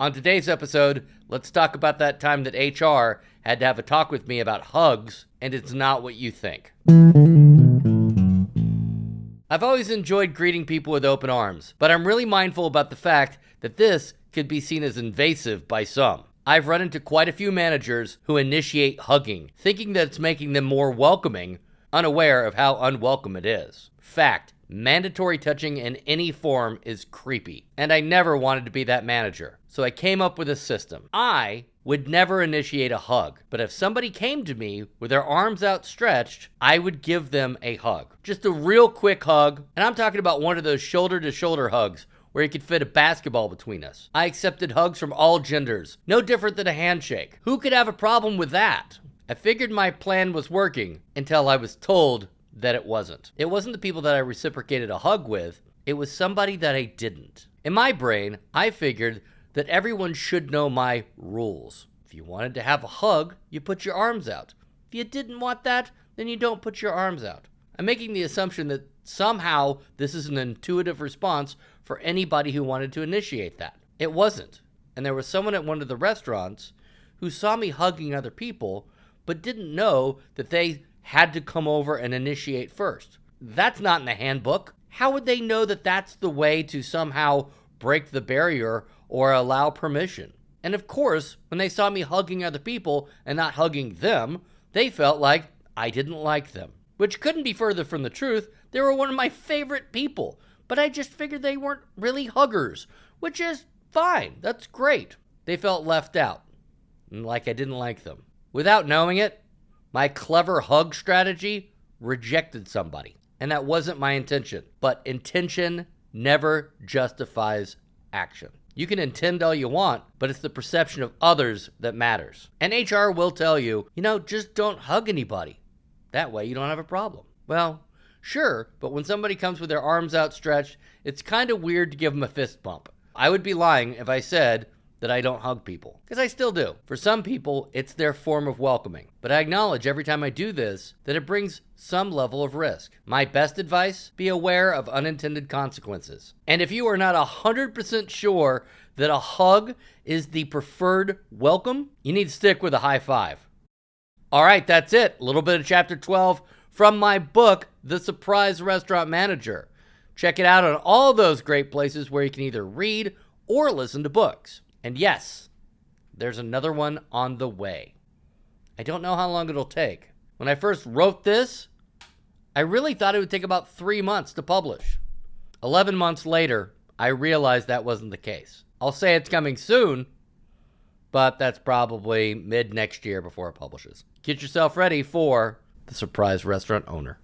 On today's episode, let's talk about that time that HR had to have a talk with me about hugs, and it's not what you think. I've always enjoyed greeting people with open arms, but I'm really mindful about the fact that this could be seen as invasive by some. I've run into quite a few managers who initiate hugging, thinking that it's making them more welcoming, unaware of how unwelcome it is. Fact, mandatory touching in any form is creepy, and I never wanted to be that manager. So I came up with a system. I would never initiate a hug, but if somebody came to me with their arms outstretched, I would give them a hug. Just a real quick hug, and I'm talking about one of those shoulder-to-shoulder hugs where you could fit a basketball between us. I accepted hugs from all genders, no different than a handshake. Who could have a problem with that? I figured my plan was working until I was told that it wasn't. It wasn't the people that I reciprocated a hug with, it was somebody that I didn't. In my brain, I figured that everyone should know my rules. If you wanted to have a hug, you put your arms out. If you didn't want that, then you don't put your arms out. I'm making the assumption that somehow this is an intuitive response for anybody who wanted to initiate that. It wasn't. And there was someone at one of the restaurants who saw me hugging other people, but didn't know that they had to come over and initiate first. That's not in the handbook. How would they know that that's the way to somehow break the barrier or allow permission? And of course, when they saw me hugging other people and not hugging them, they felt like I didn't like them, which couldn't be further from the truth. They were one of my favorite people, but I just figured they weren't really huggers, which is fine. That's great. They felt left out, like I didn't like them. Without knowing it, my clever hug strategy rejected somebody, and that wasn't my intention. But intention never justifies action. You can intend all you want, but it's the perception of others that matters. And HR will tell you, just don't hug anybody. That way you don't have a problem. Well, sure, but when somebody comes with their arms outstretched, it's kind of weird to give them a fist bump. I would be lying if I said that I don't hug people, because I still do. For some people, it's their form of welcoming. But I acknowledge every time I do this that it brings some level of risk. My best advice, be aware of unintended consequences. And if you are not 100% sure that a hug is the preferred welcome, you need to stick with a high five. All right, that's it. A little bit of chapter 12 from my book, The Surprise Restaurant Manager. Check it out on all those great places where you can either read or listen to books. And yes, there's another one on the way. I don't know how long it'll take. When I first wrote this, I really thought it would take about 3 months to publish. 11 months later, I realized that wasn't the case. I'll say it's coming soon, but that's probably mid next year before it publishes. Get yourself ready for The Surprise Restaurant Owner.